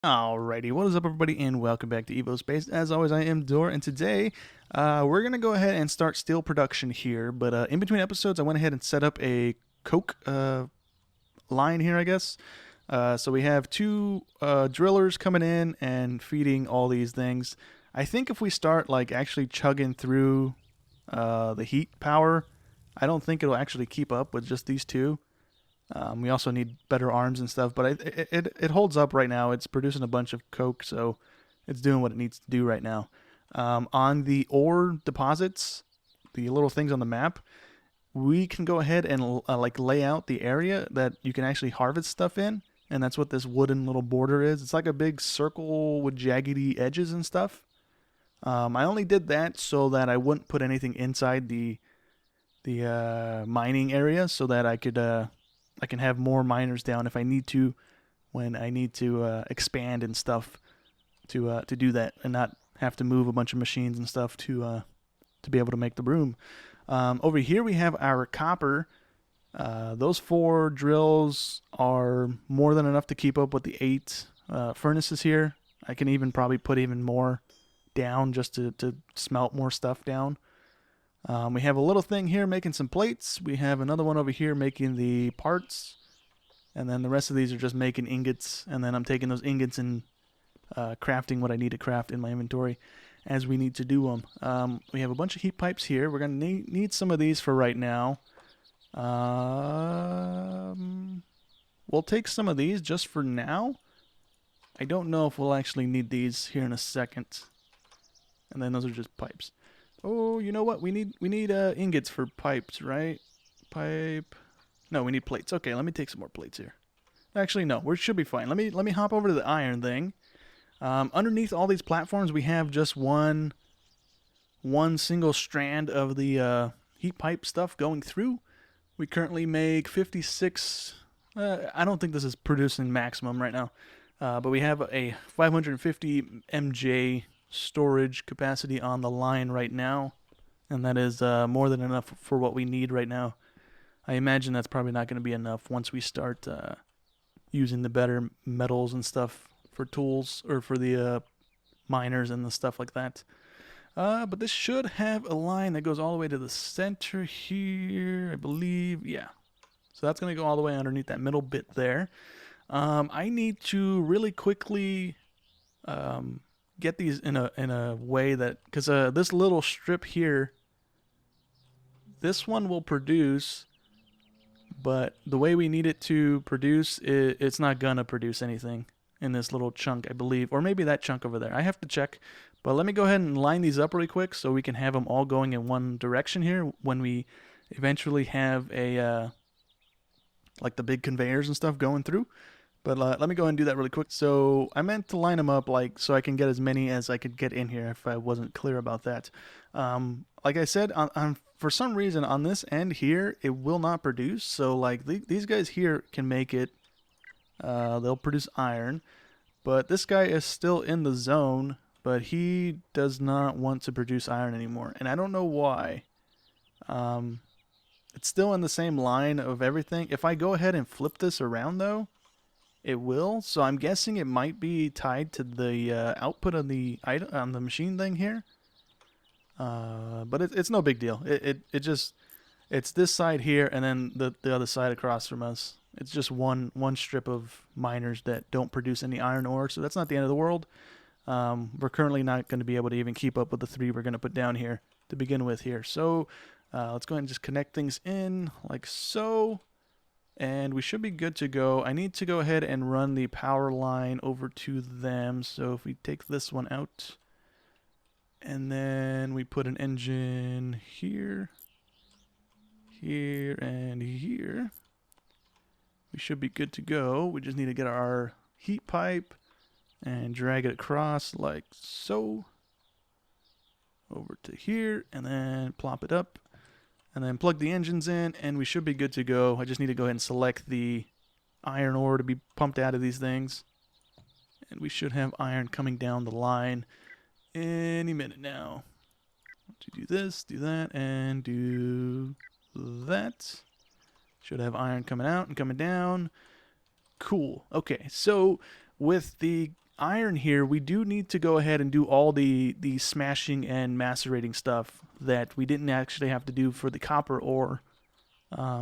Alrighty, what is up everybody and welcome back to Evospace. As always, I am Dor, and today we're going to go ahead and start steel production here, but in between episodes I went ahead and set up a coke line here, I guess. So we have two drillers coming in and feeding all these things. I think if we start like actually chugging through the heat power, I don't think it'll actually keep up with just these two. We also need better arms and stuff, but it holds up right now. It's producing a bunch of coke, so it's doing what it needs to do right now. On the ore deposits, the little things on the map, we can go ahead and like lay out the area that you can actually harvest stuff in, and that's what this wooden little border is. It's like a big circle with jaggedy edges and stuff. I only did that so that I wouldn't put anything inside the mining area, so that I can have more miners down if I need to, when I need to expand and stuff to do that, and not have to move a bunch of machines and stuff to be able to make the room. Over here we have our copper. Those 4 drills are more than enough to keep up with the 8 furnaces here. I can even probably put even more down just to smelt more stuff down. We have a little thing here making some plates. We have another one over here making the parts. And then the rest of these are just making ingots. And then I'm taking those ingots and crafting what I need to craft in my inventory as we need to do them. We have a bunch of heat pipes here. We're going to need some of these for right now. We'll take some of these just for now. I don't know if we'll actually need these here in a second. And then those are just pipes. Oh, you know what? We need ingots for pipes, right? Pipe. No, we need plates. Okay, let me take some more plates here. Actually, no, we should be fine. Let me hop over to the iron thing. Underneath all these platforms, we have just one single strand of the heat pipe stuff going through. We currently make 56. I don't think this is producing maximum right now, but we have a 550 MJ storage capacity on the line right now, and that is more than enough for what we need right now. I imagine that's probably not going to be enough once we start using the better metals and stuff for tools, or for the miners and the stuff like that. But this should have a line that goes all the way to the center here, I believe. Yeah. So that's going to go all the way underneath that middle bit there. I need to really quickly get these in a way that, because this little strip here, this one will produce, but the way we need it to produce, it's not gonna produce anything in this little chunk, I believe, or maybe that chunk over there. I have to check, but let me go ahead and line these up really quick so we can have them all going in one direction here when we eventually have a like the big conveyors and stuff going through. But let me go ahead and do that really quick. So I meant to line them up like so I can get as many as I could get in here, if I wasn't clear about that. Like I said, for some reason on this end here, it will not produce. So like these guys here can make it. They'll produce iron. But this guy is still in the zone, but he does not want to produce iron anymore. And I don't know why. It's still in the same line of everything. If I go ahead and flip this around though, it will. So I'm guessing it might be tied to the output of the item on the machine thing here. But it's no big deal. It just, it's this side here and then the other side across from us. It's just one strip of miners that don't produce any iron ore, so that's not the end of the world. We're currently not going to be able to even keep up with the 3 we're going to put down here to begin with here. So let's go ahead and just connect things in like so. And we should be good to go. I need to go ahead and run the power line over to them. So if we take this one out, and then we put an engine here, here, and here, we should be good to go. We just need to get our heat pipe and drag it across like so, over to here, and then plop it up. And then plug the engines in, and we should be good to go. I just need to go ahead and select the iron ore to be pumped out of these things. And we should have iron coming down the line any minute now. To do this, do that, and do that. Should have iron coming out and coming down. Cool. Okay, so with the iron here, we do need to go ahead and do all the smashing and macerating stuff that we didn't actually have to do for the copper ore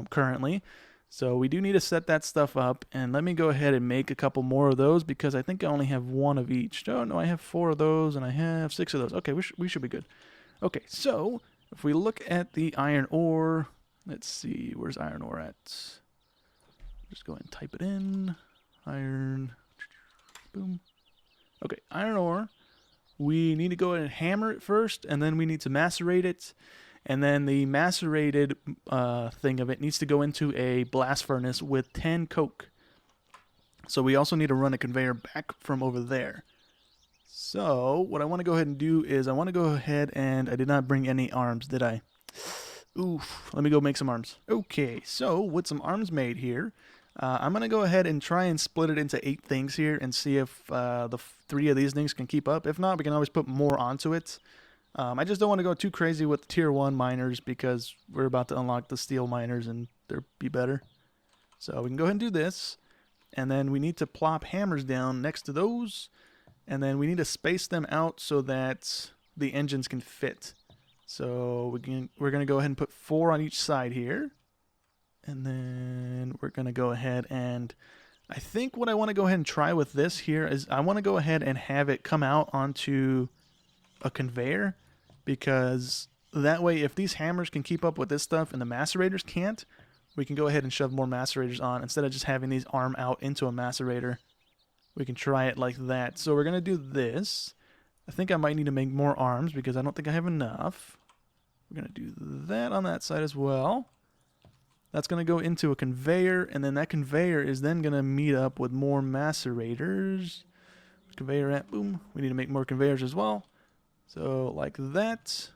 currently. So we do need to set that stuff up, and let me go ahead and make a couple more of those because I think I only have one of each. Oh no, I have 4 of those and I have 6 of those. Okay, we should be good. Okay, so if we look at the iron ore, let's see, where's iron ore at? Just go ahead and type it in. Iron, boom. Okay, iron ore. We need to go ahead and hammer it first, and then we need to macerate it. And then the macerated thing of it needs to go into a blast furnace with 10 coke. So we also need to run a conveyor back from over there. So what I want to go ahead and do is I want to go ahead and I did not bring any arms, did I? Oof, let me go make some arms. Okay, so with some arms made here, I'm going to go ahead and try and split it into 8 things here and see if the 3 of these things can keep up. If not, we can always put more onto it. I just don't want to go too crazy with tier 1 miners because we're about to unlock the steel miners and they'll be better. So we can go ahead and do this. And then we need to plop hammers down next to those. And then we need to space them out so that the engines can fit. So we're going to go ahead and put 4 on each side here. And then we're going to go ahead and I think what I want to go ahead and try with this here is I want to go ahead and have it come out onto a conveyor, because that way if these hammers can keep up with this stuff and the macerators can't, we can go ahead and shove more macerators on instead of just having these arm out into a macerator. We can try it like that. So we're going to do this. I think I might need to make more arms because I don't think I have enough. We're going to do that on that side as well. That's going to go into a conveyor, and then that conveyor is then going to meet up with more macerators. Conveyor at, boom. We need to make more conveyors as well. So like that,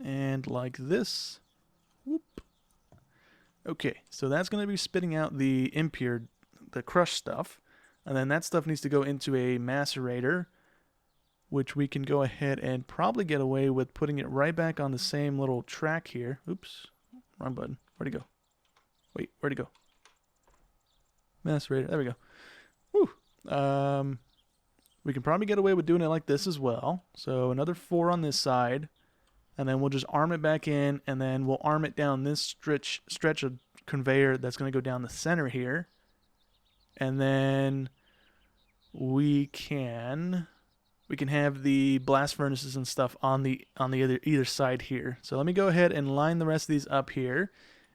and like this. Whoop. Okay, so that's going to be spitting out the impure, the crushed stuff. And then that stuff needs to go into a macerator, which we can go ahead and probably get away with putting it right back on the same little track here. Oops, wrong button. Where'd it go? Wait, where'd it go? Macerator, there we go. Woo! We can probably get away with doing it like this as well. So another 4 on this side. And then we'll just arm it back in. And then we'll arm it down this stretch of conveyor that's going to go down the center here. And then we can have the blast furnaces and stuff on the either side here. So let me go ahead and line the rest of these up here.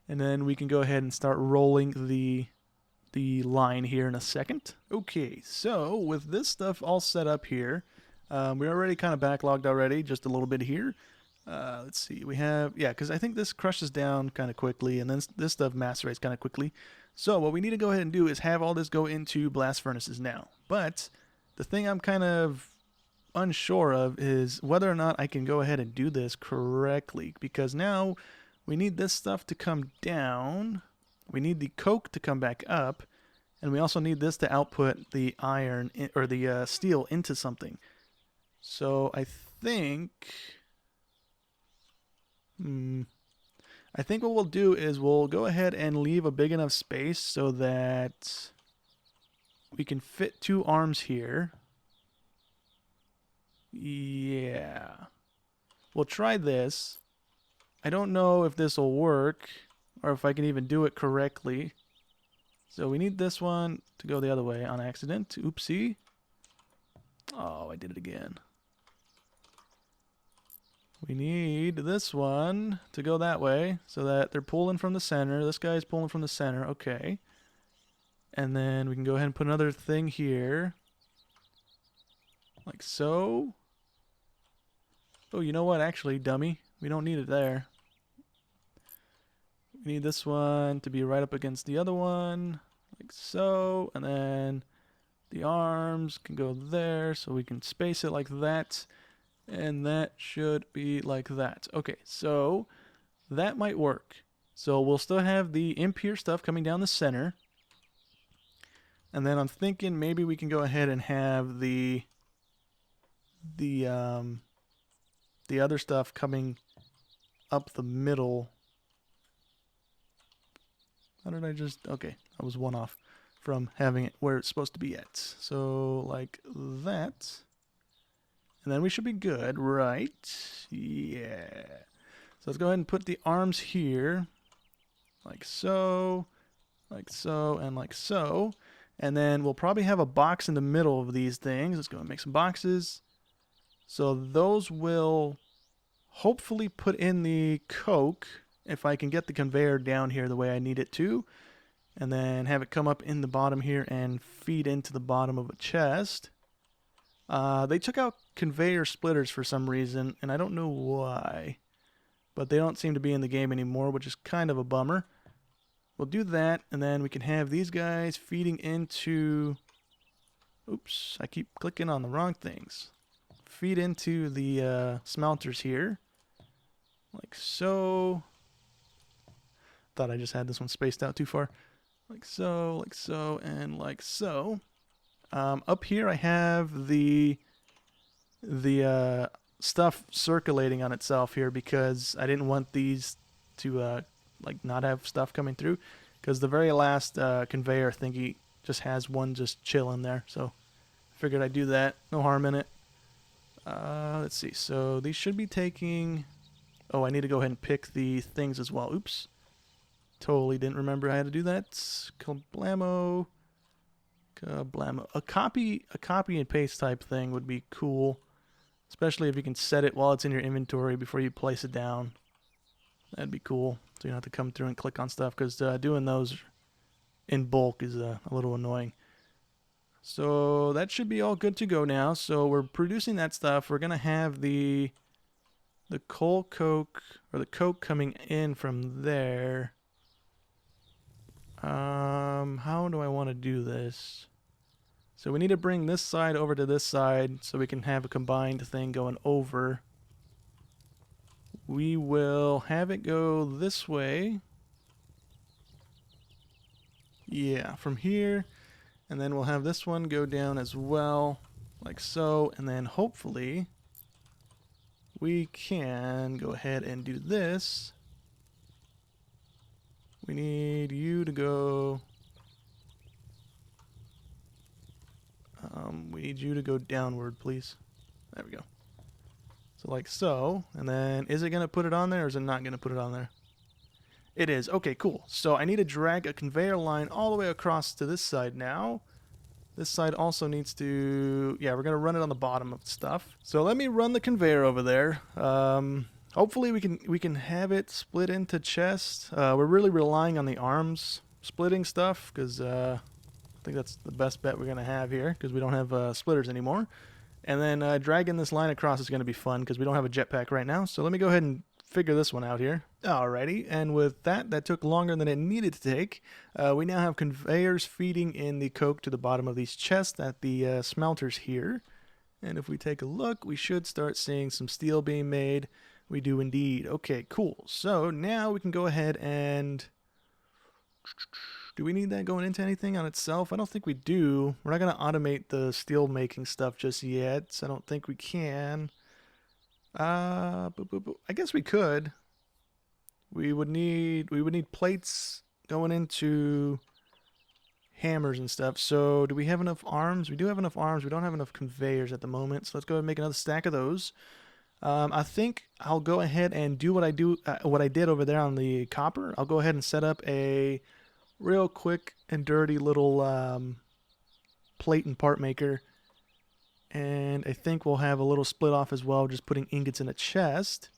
And then we can go ahead and start rolling the line here in a second. Okay, so with this stuff all set up here, we're already kind of backlogged already, just a little bit here. Let's see, we have, yeah, because I think this crushes down kind of quickly, and then this stuff macerates kind of quickly. So what we need to go ahead and do is have all this go into blast furnaces now. But the thing I'm kind of unsure of is whether or not I can go ahead and do this correctly, because now we need this stuff to come down. We need the coke to come back up, and we also need this to output the iron or the steel into something. So I think what we'll do is we'll go ahead and leave a big enough space so that we can fit 2 arms here. Yeah. We'll try this. I don't know if this will work or if I can even do it correctly. So we need this one to go the other way on accident. Oopsie. Oh, I did it again. We need this one to go that way so that they're pulling from the center. This guy's pulling from the center. Okay. And then we can go ahead and put another thing here. Like so. Oh, you know what? Actually, dummy. We don't need it there. We need this one to be right up against the other one. Like so. And then the arms can go there so we can space it like that. And that should be like that. Okay, so that might work. So we'll still have the impure stuff coming down the center. And then I'm thinking maybe we can go ahead and have the other stuff coming up the middle. How did I just... Okay, I was one off. from having it where it's supposed to be at. So like that. And then we should be good, right? Yeah. So let's go ahead and put the arms here. Like so, and like so. And then we'll probably have a box in the middle of these things. Let's go and make some boxes. So those will hopefully put in the coke if I can get the conveyor down here the way I need it to. And then have it come up in the bottom here and feed into the bottom of a chest. They took out conveyor splitters for some reason, and I don't know why. But they don't seem to be in the game anymore, which is kind of a bummer. We'll do that, and then we can have these guys feeding into... Oops, I keep clicking on the wrong things. Feed into the smelters here. Like so. Thought I just had this one spaced out too far. Like so, and like so. Up here I have the stuff circulating on itself here because I didn't want these to like not have stuff coming through, because the very last conveyor thingy just has one just chilling there. So figured I'd do that. No harm in it. Let's see. So these should be taking... Oh, I need to go ahead and pick the things as well. Oops. Totally didn't remember I had to do that. Kablamo. Kablamo. A copy and paste type thing would be cool. Especially if you can set it while it's in your inventory before you place it down. That'd be cool. So you don't have to come through and click on stuff, because doing those in bulk is a little annoying. So that should be all good to go now. So we're producing that stuff. We're going to have the coal coke, or the coke coming in from there. How do I want to do this? So we need to bring this side over to this side so we can have a combined thing going over. We will have it go this way. Yeah, from here. And then we'll have this one go down as well, like so. And then hopefully we can go ahead and do this. We need you to go... we need you to go downward, please. There we go. So like so. And then is it going to put it on there, or is it not going to put it on there? It is. Okay, cool. So I need to drag a conveyor line all the way across to this side now. This side also needs to... Yeah, we're going to run it on the bottom of stuff. So let me run the conveyor over there. Hopefully we can have it split into chests. We're really relying on the arms splitting stuff, because I think that's the best bet we're going to have here, because we don't have splitters anymore. And then dragging this line across is going to be fun, because we don't have a jetpack right now. So let me go ahead and figure this one out here. Alrighty, and with that took longer than it needed to take. We now have conveyors feeding in the coke to the bottom of these chests at the smelters here. And if we take a look, we should start seeing some steel being made. We do indeed. Okay, cool. So now we can go ahead and... Do we need that going into anything on itself? I don't think we do. We're not going to automate the steel making stuff just yet, so I don't think we can. I guess we could. We would need plates going into hammers and stuff. So do we have enough arms? We do have enough arms. We don't have enough conveyors at the moment. So let's go ahead and make another stack of those. I think I'll go ahead and do what I did over there on the copper. I'll go ahead and set up a real quick and dirty little plate and part maker. And I think we'll have a little split off as well, just putting ingots in a chest.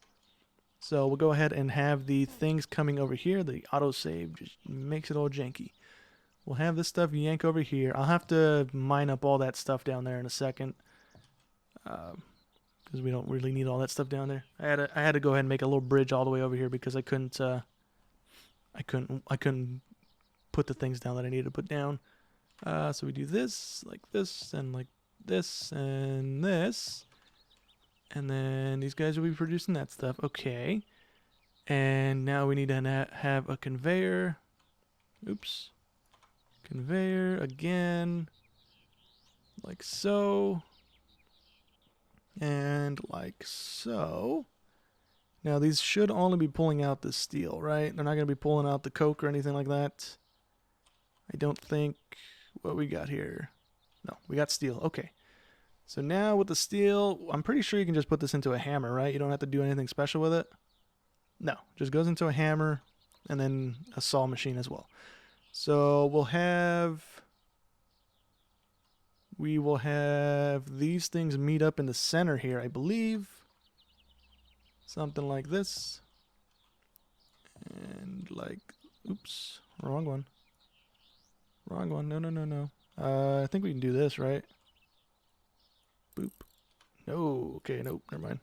So we'll go ahead and have the things coming over here. The autosave just makes it all janky. We'll have this stuff yank over here. I'll have to mine up all that stuff down there in a second, because we don't really need all that stuff down there. I had to go ahead and make a little bridge all the way over here because I couldn't put the things down that I needed to put down. So we do this, like this, and like this, and this. And then these guys will be producing that stuff. Okay. And now we need to have a conveyor. Oops. Conveyor again. Like so. And like so. Now these should only be pulling out the steel, right? They're not going to be pulling out the coke or anything like that. I don't think. what we got here? No, we got steel. Okay. So now with the steel, I'm pretty sure you can just put this into a hammer, right? You don't have to do anything special with it. No, just goes into a hammer and then a saw machine as well. So we will have these things meet up in the center here, I believe. Something like this. And like, oops, wrong one. Wrong one, no. I think we can do this, right? Boop. No, okay, nope, never mind.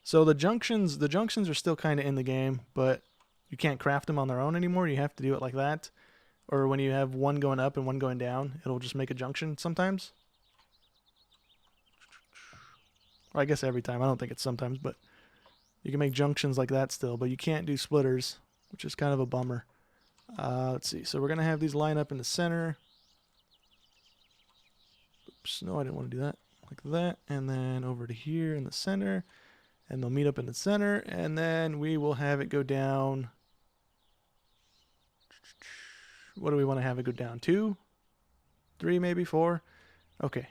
So the junctions are still kind of in the game, but you can't craft them on their own anymore. You have to do it like that. Or when you have one going up and one going down, it'll just make a junction sometimes. Or I guess every time. I don't think it's sometimes, but you can make junctions like that still, but you can't do splitters, which is kind of a bummer. Let's see. So we're going to have these line up in the center. Oops, no, I didn't want to do that. Like that. And then over to here in the center. And they'll meet up in the center. And then we will have it go down. What do we want to have it go down? 2? 3 maybe? 4? Okay.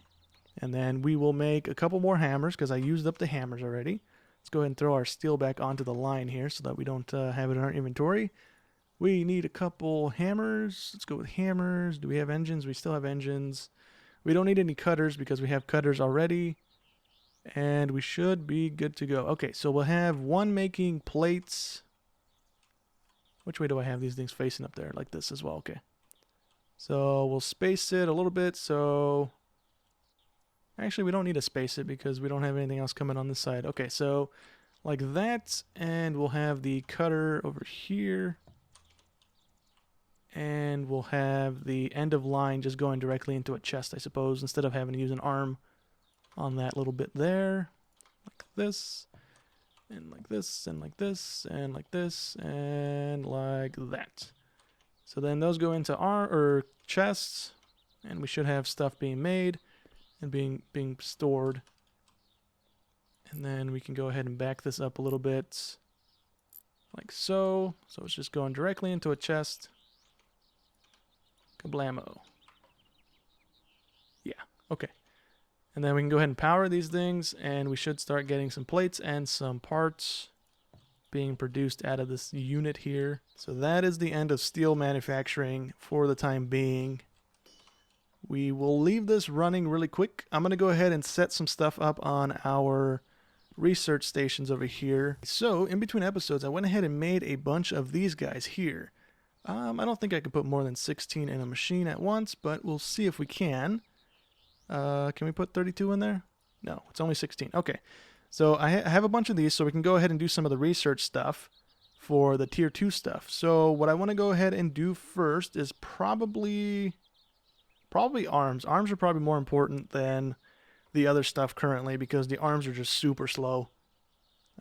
And then we will make a couple more hammers because I used up the hammers already. Let's go ahead and throw our steel back onto the line here so that we don't have it in our inventory. We need a couple hammers. Let's go with hammers. Do we have engines? We still have engines. We don't need any cutters because we have cutters already. And we should be good to go. Okay, so we'll have one making plates. Which way do I have these things facing up there? Like this as well. Okay. So we'll space it a little bit. So actually, we don't need to space it because we don't have anything else coming on this side. Okay, so like that. And we'll have the cutter over here. And we'll have the end of line just going directly into a chest, I suppose, instead of having to use an arm on that little bit there. Like this. And like this, and like this, and like this, and like that. So then those go into our chests, and we should have stuff being made and being stored. And then we can go ahead and back this up a little bit, like so. So it's just going directly into a chest. Kablamo. Yeah, okay. And then we can go ahead and power these things, and we should start getting some plates and some parts being produced out of this unit here. So that is the end of steel manufacturing for the time being. We will leave this running really quick. I'm going to go ahead and set some stuff up on our research stations over here. So in between episodes, I went ahead and made a bunch of these guys here. I don't think I can put more than 16 in a machine at once, but we'll see if we can. Can we put 32 in there? No, it's only 16. Okay. So I have a bunch of these, so we can go ahead and do some of the research stuff for the tier 2 stuff. So what I want to go ahead and do first is probably arms. Arms are probably more important than the other stuff currently because the arms are just super slow.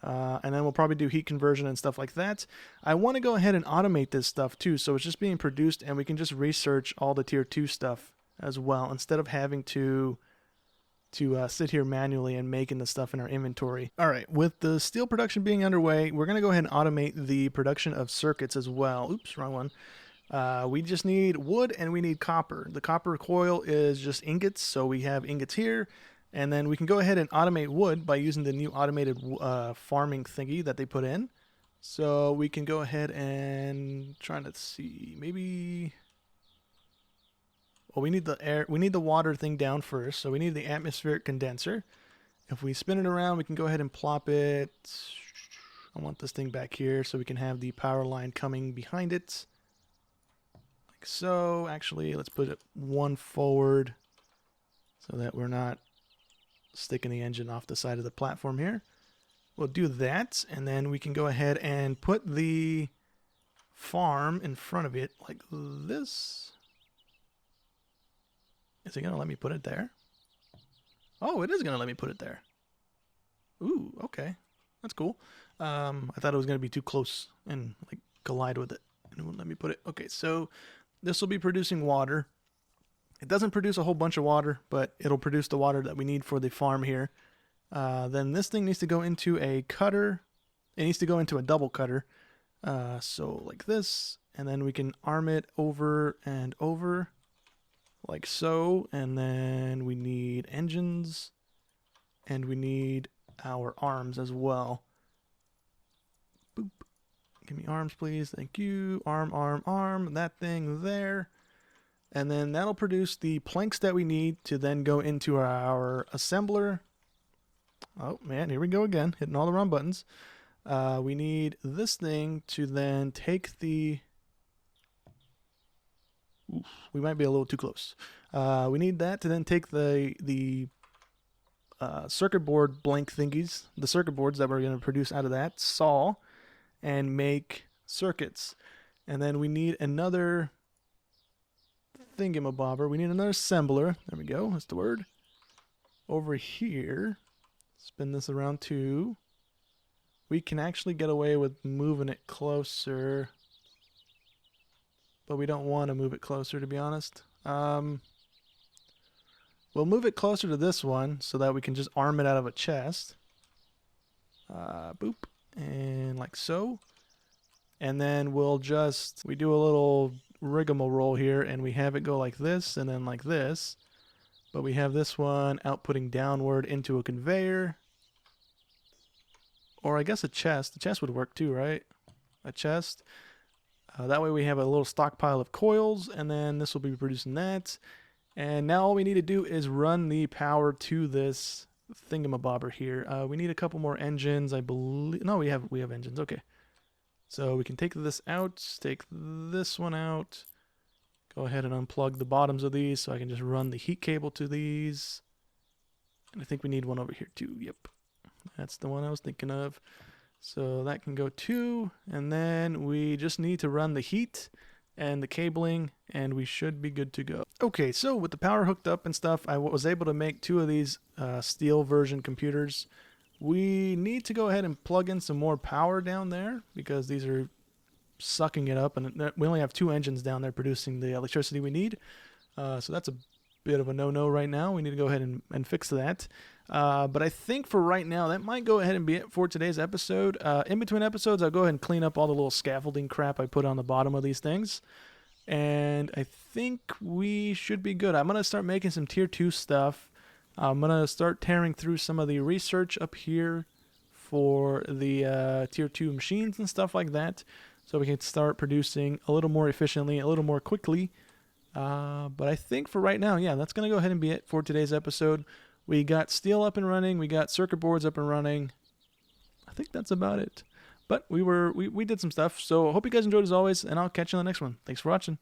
And then we'll probably do heat conversion and stuff like that. I want to go ahead and automate this stuff too, so it's just being produced and we can just research all the tier 2 stuff as well, instead of having to sit here manually and making the stuff in our inventory. All right, with the steel production being underway, we're going to go ahead and automate the production of circuits as well. Oops, wrong one. We just need wood and we need copper. The copper coil is just ingots, so we have ingots here. And then we can go ahead and automate wood by using the new automated farming thingy that they put in. So we can go ahead and try to see, maybe... Well, we need the air, we need the water thing down first, so we need the atmospheric condenser. If we spin it around, we can go ahead and plop it. I want this thing back here so we can have the power line coming behind it. Like so. Actually, let's put it one forward so that we're not sticking the engine off the side of the platform here. We'll do that, and then we can go ahead and put the farm in front of it like this. Is it going to let me put it there? Oh, it is going to let me put it there. Ooh, okay. That's cool. I thought it was going to be too close and like collide with it. And it wouldn't let me put it. Okay, so this will be producing water. It doesn't produce a whole bunch of water, but it'll produce the water that we need for the farm here. Then this thing needs to go into a cutter. It needs to go into a double cutter. So like this. And then we can arm it over and over. like so. And then we need engines, and we need our arms as well. Boop. Give me arms, please. Thank you. Arm, arm, arm. That thing there. And then that'll produce the planks that we need to then go into our assembler. Oh, man, here we go again. Hitting all the wrong buttons. We need this thing to then take the... Oof, we might be a little too close. We need that to then take the circuit board blank thingies, the circuit boards that we're going to produce out of that saw, and make circuits. And then we need another thingamabobber. We need another assembler. There we go. That's the word. Over here, spin this around too. We can actually get away with moving it closer, but we don't want to move it closer, to be honest. We'll move it closer to this one so that we can just arm it out of a chest. Boop. And like so. And then we do a little rigmarole here, and we have it go like this and then like this. But we have this one outputting downward into a conveyor. Or I guess a chest. A chest would work too, right? A chest. That way we have a little stockpile of coils, and then this will be producing that. And now all we need to do is run the power to this thingamabobber here. We need a couple more engines, I believe. No, we have engines. Okay. So we can take this out, take this one out. Go ahead and unplug the bottoms of these so I can just run the heat cable to these. And I think we need one over here too. Yep. That's the one I was thinking of. So that can go too. And then we just need to run the heat and the cabling, and we should be good to go. Okay, so with the power hooked up and stuff, I was able to make 2 of these steel version computers. We need to go ahead and plug in some more power down there because these are sucking it up, and we only have 2 engines down there producing the electricity we need. So that's a bit of a no-no right now. We need to go ahead and fix that. But I think for right now, that might go ahead and be it for today's episode. In between episodes, I'll go ahead and clean up all the little scaffolding crap I put on the bottom of these things. And I think we should be good. I'm going to start making some tier 2 stuff. I'm going to start tearing through some of the research up here for the tier 2 machines and stuff like that, so we can start producing a little more efficiently, a little more quickly. But I think for right now, yeah, that's going to go ahead and be it for today's episode. We got steel up and running. We got circuit boards up and running. I think that's about it. But we did some stuff. So I hope you guys enjoyed as always, and I'll catch you on the next one. Thanks for watching.